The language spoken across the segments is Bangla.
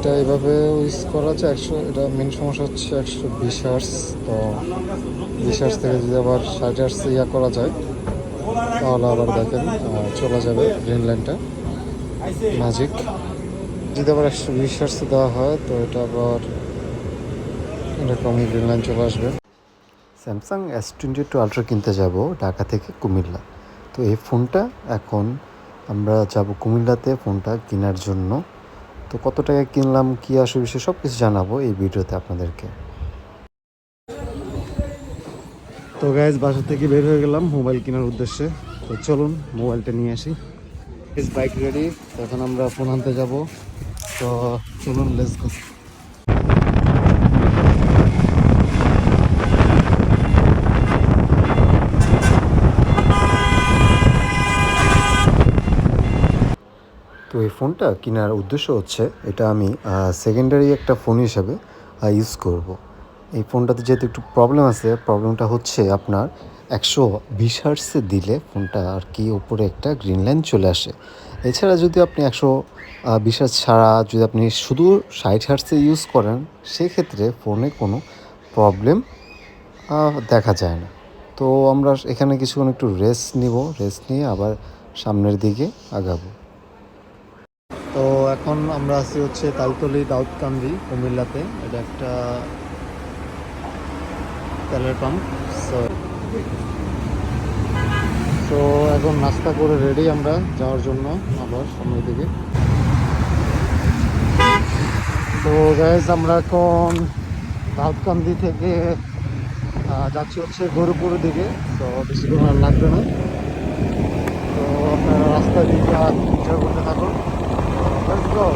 এটা এইভাবে ইউজ করা যায় 100। এটা মেন সমস্যা হচ্ছে 120 হার্স। তো 20 হার্স থেকে যদি আবার 60 হার্স করা যায় তাহলে আবার দেখেন চলে যাবে গ্রিন লাইনটা ম্যাজিক। যদি আবার 120 হার্স দেওয়া হয় তো এটা আবার এরকমই গ্রিন লাইন চলে আসবে। স্যামসাং S22 আলট্রা কিনতে যাব ঢাকা থেকে কুমিল্লা। তো এই ফোনটা এখন আমরা যাব কুমিল্লাতে ফোনটা কেনার জন্য। তো কত টাকা কিনলাম, কী আসে বিষয়ে সব কিছু জানাবো এই ভিডিওতে আপনাদেরকে। তো গাইজ বাসা থেকে বের হয়ে গেলাম মোবাইল কেনার উদ্দেশ্যে। তো চলুন মোবাইলটা নিয়ে আসি। বাইক রেডি, এখন আমরা ফোন আনতে যাব। তো চলুন লেটস গো। তো এই ফোনটা কেনার উদ্দেশ্য হচ্ছে এটা আমি সেকেন্ডারি একটা ফোন হিসাবে ইউজ করব। এই ফোনটাতে যেহেতু একটু প্রবলেম আছে, প্রবলেমটা হচ্ছে আপনার 120 হার্টসে দিলে ফোনটা আর কি উপরে একটা গ্রিন লাইন চলে আসে। এছাড়া যদি আপনি 120 হার্টস ছাড়া যদি আপনি শুধু 60 হার্টসে ইউজ করেন সেক্ষেত্রে ফোনে কোনো প্রবলেম দেখা যায় না। তো আমরা এখানে কিছুক্ষণ একটু রেস্ট নিব, রেস্ট নিয়ে আবার সামনের দিকে আগাবো। তো এখন আমরা আছি হচ্ছে তালতলি দাউদকান্দি কুমিল্লাতে। এটা একটা তেলের পাম্প। তো এখন নাস্তা করে রেডি আমরা যাওয়ার জন্য আবার সামনের দিকে। তো গাইজ আমরা এখন দাউদকান্দি থেকে যাচ্ছি হচ্ছে গরুপুরের দিকে। তো বেশিক্ষণ আর লাগবে না। তো আপনারা রাস্তার দিকে এনজয় করতে থাকুন। Let's go.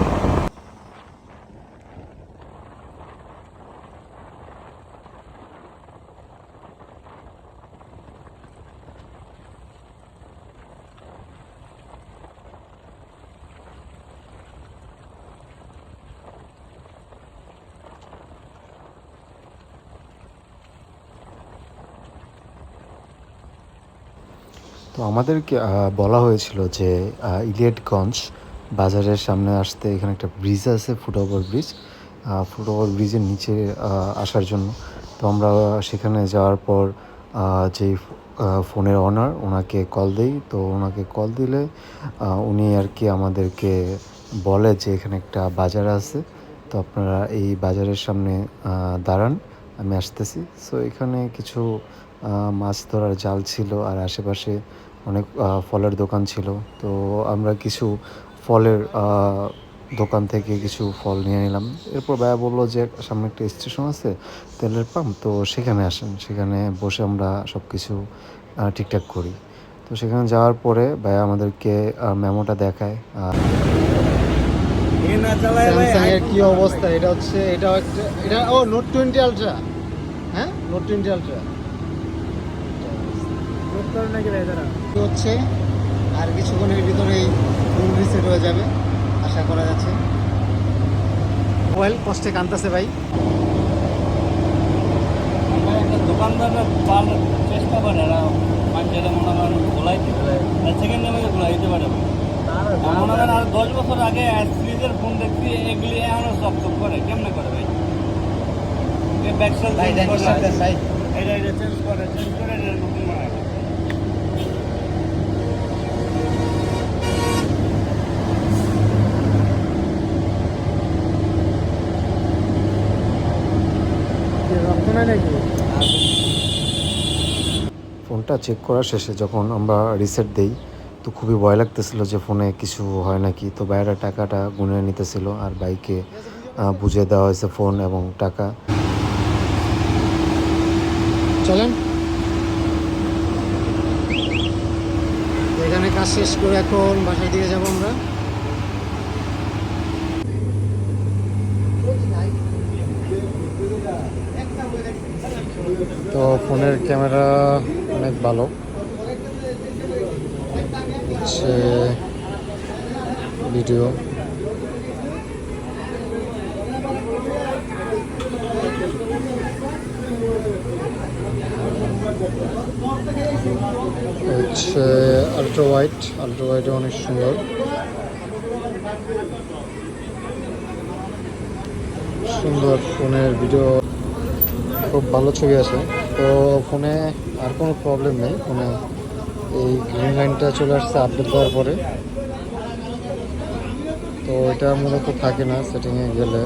তো আমাদেরকে বলা হয়েছিল যে ইলিয়টগঞ্জ বাজারের সামনে আসতে। এখানে একটা ব্রিজ আছে, ফুটওভার ব্রিজ। ফুটওভার ব্রিজের নিচে আসার জন্য। তো আমরা সেখানে যাওয়ার পর যেই ফোনের অনার ওনাকে কল দিই। তো ওনাকে কল দিলে উনি আর কি আমাদেরকে বলে যে এখানে একটা বাজার আছে, তো আপনারা এই বাজারের সামনে দাঁড়ান, আমি আসতেছি। সো এখানে কিছু মাছ ধরার জাল ছিল আর আশেপাশে অনেক ফলের দোকান ছিল। তো আমরা কিছু ফলের দোকান থেকে কিছু ফল নিয়ে নিলাম। এরপর ভাইয়া বললো যে সামনে একটা স্টেশন আছে তেলের পাম্প, তো সেখানে আসেন, সেখানে বসে আমরা সব কিছু ঠিকঠাক করি। তো সেখানে যাওয়ার পরে ভাইয়া আমাদেরকে মেমোটা দেখায়। স্যামসাং এর কি অবস্থা, এটা হচ্ছে এটা নোট 20 আলট্রা। হ্যাঁ, নোট 20 আলট্রা হচ্ছে। আর কিছুক্ষণের ভিতরেই ফুল রিসেট হয়ে যাবে আশা করা যাচ্ছে। মোবাইল কষ্টে কানতেছে ভাই। দোকানদাররা চেষ্টা করে না মানুষেরা মনে করেন গোলাইতে সেকেন্ড নেমে গোলাইতে পারে। মনে করেন আর 10 বছর আগে সিরিজের ফোন দেখছি, এগুলি এখনো সব করে কেমনে করে ভাই? ব্যাকসেল এটা চেঞ্জ করে নতুন বানায়। ফোনটা চেক করা শেষে যখন আমরা রিসেট দেই তো খুবই ভয় লাগতেছিল যে ফোনে কিছু হয় নাকি। তো বাইরের টাকাটা গুনে নিতেছিল আর বাইকে বুঝিয়ে দেওয়া হয়েছে ফোন এবং টাকা। চলেন এখানে কাজ শেষ করে এখন বাসার দিকে যাবো আমরা। তো ফোনের ক্যামেরা অনেক ভালো হচ্ছে, ভিডিও হচ্ছে আলট্রা ওয়াইড অনেক সুন্দর। সুন্দর, ফোনের ভিডিও খুব ভালো ছবি আসে। তো ফোনে আর কোনো প্রবলেম নেই, ফোনে এই গ্রিন লাইনটা চলে আসছে আপডেট দেওয়ার পরে। তো এটা মূলত থাকে না সেটিংয়ে গেলে।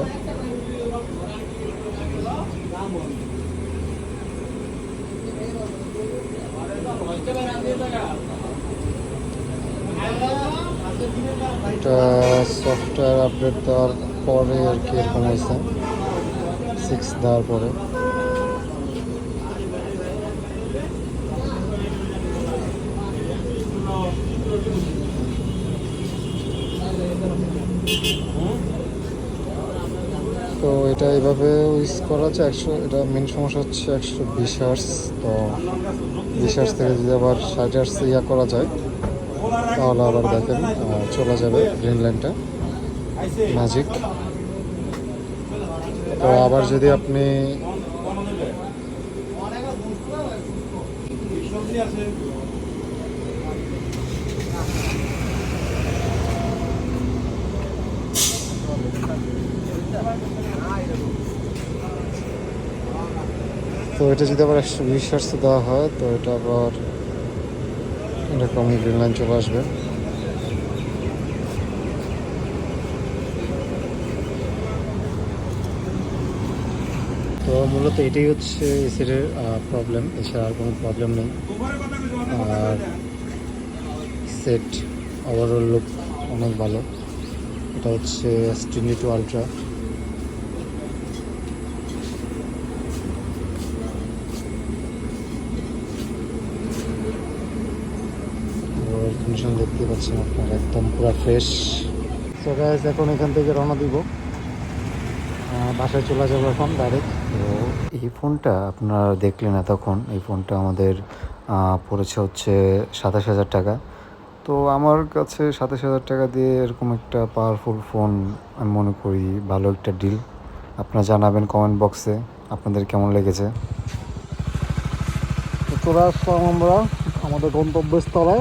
এটা সফটওয়্যার আপডেট দেওয়ার পরে আর কি এরকম হয়েছে, 6 দেওয়ার পরে। তো এটা এইভাবে ইউজ করা হচ্ছে 100, এটা মেন সমস্যা হচ্ছে 120 হার্স। তো 20 হার্স থেকে যদি আবার 60 হার্স ইয়া করা যায় তাহলে আবার দেখেন চলে যাবে গ্রিন লাইনটা ম্যাজিক। তো আবার যদি আপনি তো এটা যদি আবার 120 হার্স দেওয়া হয় তো এটা আবার এরকম গ্রিন লাইন চলে আসবে। তো মূলত এটাই হচ্ছে এই সেটের প্রবলেম, এছাড়া আর কোনো প্রবলেম নেই। আর সেট ওভারঅল লুক অনেক ভালো। এটা হচ্ছে S22 আলট্রা। কন্ডিশন দেখতে পাচ্ছেন আপনারা, একদম পুরো ফ্রেশ। সো গাইস এখন এখান থেকে রওনা দিব, বাসায় চলে যাবো এখন ডাইরেক্ট। তো এই ফোনটা আপনারা দেখলেন এতক্ষণ, এই ফোনটা আমাদের পড়েছে হচ্ছে 27,000 টাকা। তো আমার কাছে 27,000 টাকা দিয়ে এরকম একটা পাওয়ারফুল ফোন আমি মনে করি ভালো একটা ডিল। আপনারা জানাবেন কমেন্ট বক্সে আপনাদের কেমন লেগেছে। তো চলে আসলাম আমরা আমাদের গন্তব্যস্থলে।